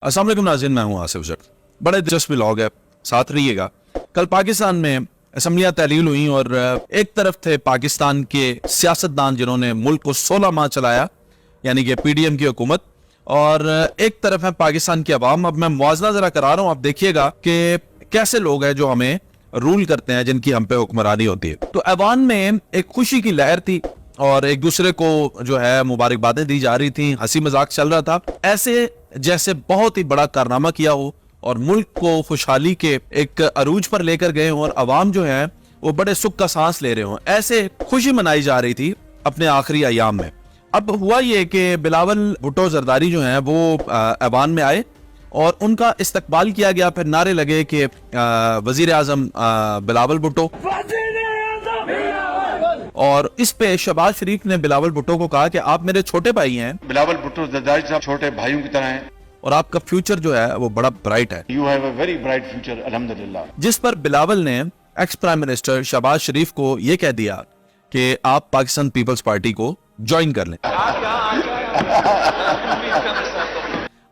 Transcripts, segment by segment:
अस्सलाम वालेकुम नाज़रीन, मैं हूं आसिफ जट। बड़े दिलचस्प व्लॉग है, साथ रहिएगा। कल पाकिस्तान में असम्बलियां तहलील हुई और एक तरफ थे पाकिस्तान के सियासतदान जिन्होंने मुल्क को 16 माह चलाया, यानी कि पीडीएम की हुकूमत, और एक तरफ है पाकिस्तान की अवाम। अब मैं मुआवजा जरा करा रहा हूं, आप देखिएगा कि कैसे लोग हैं जो हमें रूल करते हैं, जिनकी हम पे हुक्मरानी होती है। तो ऐवान में एक खुशी की लहर थी और एक दूसरे को जो है मुबारकबादें दी जा रही थी, हंसी मजाक चल रहा था, ऐसे जैसे बहुत ही बड़ा कारनामा किया हो और मुल्क को खुशहाली के एक अरूज पर लेकर गए हों और अवाम जो है वो बड़े सुख का सांस ले रहे हों। ऐसे खुशी मनाई जा रही थी अपने आखिरी अयाम में। अब हुआ ये कि बिलावल भुट्टो जरदारी जो है वो ऐवान में आए और उनका इस्तकबाल किया गया। फिर नारे लगे कि वजीर आजम बिलावल भुट्टो, और इस पे शहबाज शरीफ ने बिलावल भुट्टो को कहा कि आप मेरे छोटे भाई हैं। बिलावल भुट्टो जरदारी साहब छोटे भाइयों की तरह हैं और आपका फ्यूचर जो है वो बड़ा ब्राइट है। You have a very bright future अल्हम्दुलिल्लाह। जिस पर बिलावल ने एक्स प्राइम मिनिस्टर शहबाज शरीफ को ये कह दिया कि आप पाकिस्तान पीपल्स पार्टी को ज्वाइन कर लें।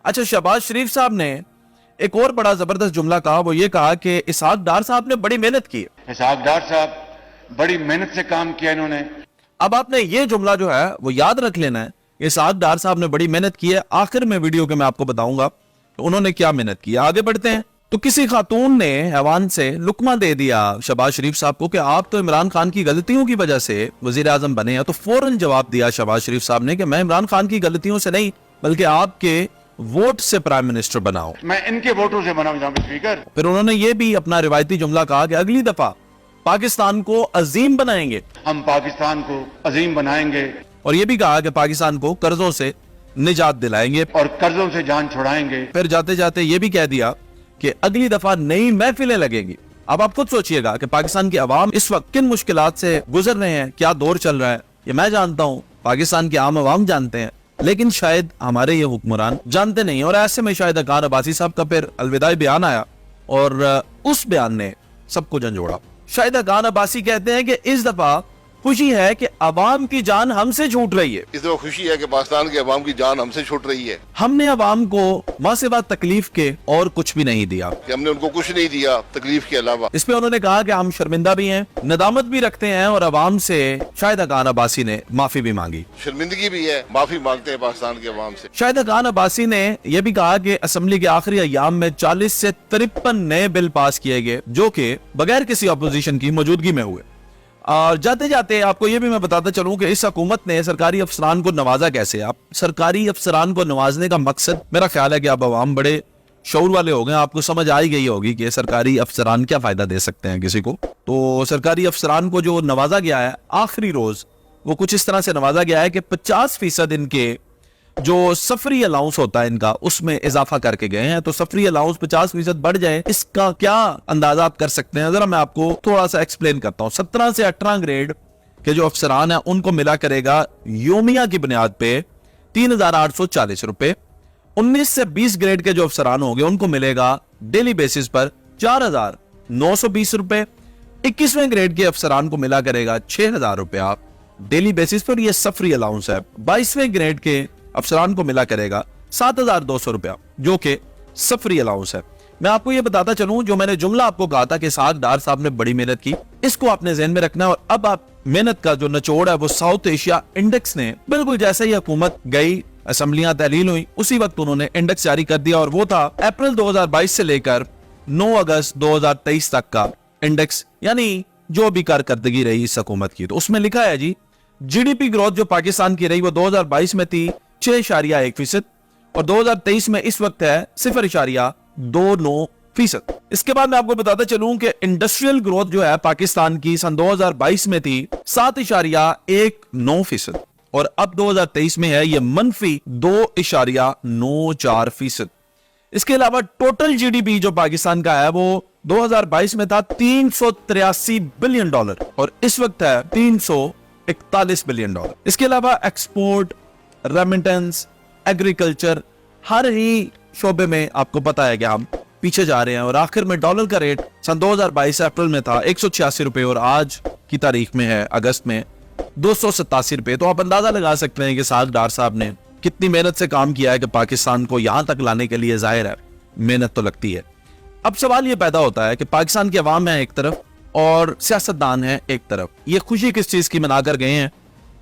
अच्छा, शहबाज शरीफ साहब ने एक और बड़ा जबरदस्त जुमला कहा। वो ये कहा कि इसहाक डार साहब ने बड़ी मेहनत की। इसहाक डार साहब बड़ी मेहनत से काम किया इन्होंने। अब आपने ये जुमला जो है वो याद रख लेना है। इसहाक डार साहब ने बड़ी मेहनत की है। आखिर में वीडियो के मैं आपको बताऊंगा तो उन्होंने क्या मेहनत की। आगे बढ़ते हैं। तो किसी खातून ने ऐवान से लुकमा दे दिया शहबाज शरीफ साहब को कि आप तो इमरान खान की गलतियों की वजह से वजीर आजम बने हैं। तो फौरन जवाब दिया शहबाज शरीफ साहब ने कि मैं इमरान खान की गलतियों से नहीं बल्कि आपके वोट से प्राइम मिनिस्टर बनाऊं, मैं इनके वोटों से बनाऊं जनाब स्पीकर। फिर उन्होंने ये भी अपना रिवायती जुमला कहा कि अगली दफा पाकिस्तान को अजीम बनाएंगे, हम पाकिस्तान को अजीम बनाएंगे, और ये भी कहा कि पाकिस्तान को कर्जों से निजात दिलाएंगे और कर्जों से जान छुड़ाएंगे। फिर जाते जाते ये भी कह दिया कि अगली दफा नई महफिलें लगेंगी। अब आप खुद सोचिएगा कि पाकिस्तान की आवाम इस वक्त किन मुश्किलात से गुजर रहे हैं, क्या दौर चल रहा है। ये मैं जानता हूँ, पाकिस्तान की आम आवाम जानते हैं, लेकिन शायद हमारे ये हुक्मरान जानते नहीं। और ऐसे में शायद अकान अब्बासी साहब का फिर अलविदाई बयान आया और उस बयान ने सबको झंझोड़ा। शायद अकान अब्बासी कहते हैं कि इस दफा खुशी है कि अवाम की जान हमसे छूट रही है। इस दफा खुशी है कि पाकिस्तान के अवाम की जान हमसे छूट रही है। हमने अवाम को माँ से बात तकलीफ के और कुछ भी नहीं दिया, कि हमने उनको कुछ नहीं दिया तकलीफ के अलावा। इस पे उन्होंने कहा कि हम शर्मिंदा भी हैं, नदामत भी रखते हैं, और अवाम से शायद अकान अब्बासी ने माफी भी मांगी। शर्मिंदगी भी है, माफी मांगते हैं पाकिस्तान के अवाम से। शायद अकान अब्बासी ने यह भी कहा कि असम्बली के आखिरी अयाम में 40 से 53 नए बिल पास किए गए जो कि बगैर किसी अपोजिशन की मौजूदगी में हुए। और जाते जाते आपको यह भी मैं बताता चलूं कि इस हुकूमत ने सरकारी अफसरान को नवाजा कैसे। आप सरकारी अफसरान को नवाजने का मकसद, मेरा ख्याल है कि आप अवाम बड़े शऊर वाले हो गए, आपको समझ आई गई होगी कि सरकारी अफसरान क्या फायदा दे सकते हैं किसी को। तो सरकारी अफसरान को जो नवाजा गया है आखिरी रोज, वो कुछ इस तरह से नवाजा गया है कि 50% इनके जो सफरी अलाउंस होता है इनका, उसमें इजाफा करके गए हैं। तो सफरी अलाउंस 50% बढ़ जाए, इसका क्या अंदाजा आप कर सकते हैं, जरा मैं आपको थोड़ा सा एक्सप्लेन करता हूं। 17 से 18 ग्रेड के जो अफसरान है उनको मिला करेगा योमिया की बुनियाद पे 3840 रुपए। 19 से 20 ग्रेड के जो अफसरान होंगे उनको मिलेगा डेली बेसिस पर 4920 रुपए। 21वें ग्रेड के अफसरान को मिला करेगा 6000 रुपए आप डेली बेसिस पर, यह सफरी अलाउंस है। 22वें ग्रेड के अफसरान को मिला करेगा 7200 रुपया जो कि सफरी अलाउंस है। मैं आपको यह बताता चलूं, जो मैंने जुमला आपको कहा था कि इसहाक डार साहब ने बड़ी मेहनत की, इसको आपने ज़हन में रखना है। और अब आप मेहनत का जो निचोड़ है वो साउथ एशिया इंडेक्स ने, बिल्कुल जैसे ही हुकूमत गई, असम्बलियां तहलील हुई, उसी वक्त उन्होंने इंडेक्स जारी कर दिया और वो था अप्रैल 2022 से लेकर 9 अगस्त 2023 तक का इंडेक्स, यानी जो भी कारकर्दगी रही इस हुकूमत की। तो उसमें लिखा है जी, जीडीपी ग्रोथ जो पाकिस्तान की रही वो 2022 में थी 6.1% और 2023 में इस वक्त है 0.29%। इसके बाद मैं आपको बताता चलूं कि इंडस्ट्रियल ग्रोथ जो है पाकिस्तान की सन 2022 में थी 7.19% और अब 2023 में है ये मनफी 2.94%। इसके अलावा टोटल जीडीपी जो पाकिस्तान का है वो 2022 में था $383 बिलियन और इस वक्त है $341 बिलियन। इसके अलावा एक्सपोर्ट, रेमिटेंस, एग्रीकल्चर, हर ही शोबे में आपको पता है कि हम पीछे जा रहे हैं। और आखिर में डॉलर का रेट सन 2022 अप्रैल में था 186 रुपए और आज की तारीख में है अगस्त में 287 रुपए। तो आप अंदाजा लगा सकते हैं कि इसहाक डार साहब ने कितनी मेहनत से काम किया है कि पाकिस्तान को यहां तक लाने के लिए जाहिर है मेहनत तो लगती है। अब सवाल ये पैदा होता है कि पाकिस्तान की अवाम है एक तरफ और सियासतदान है एक तरफ, ये खुशी किस चीज की मनाकर गए हैं?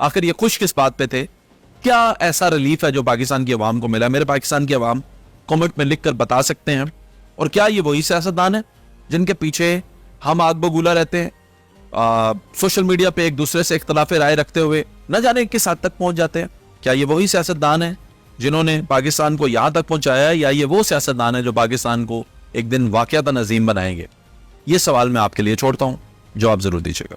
आखिर ये खुश किस बात पे थे? क्या ऐसा रिलीफ है जो पाकिस्तान की अवाम को मिला? मेरे पाकिस्तान की अवाम कमेंट में लिखकर बता सकते हैं। और क्या ये वही सियासतदान है जिनके पीछे हम आग बबूला रहते हैं, सोशल मीडिया पे एक दूसरे से इख्तलाफ राय रखते हुए न जाने किस हद तक पहुंच जाते हैं? क्या ये वही सियासतदान है जिन्होंने पाकिस्तान को यहां तक पहुंचाया है, या ये वो सियासतदान है जो पाकिस्तान को एक दिन वाक़यातन अजीम बनाएंगे? ये सवाल मैं आपके लिए छोड़ता हूं, जवाब जरूर दीजिएगा।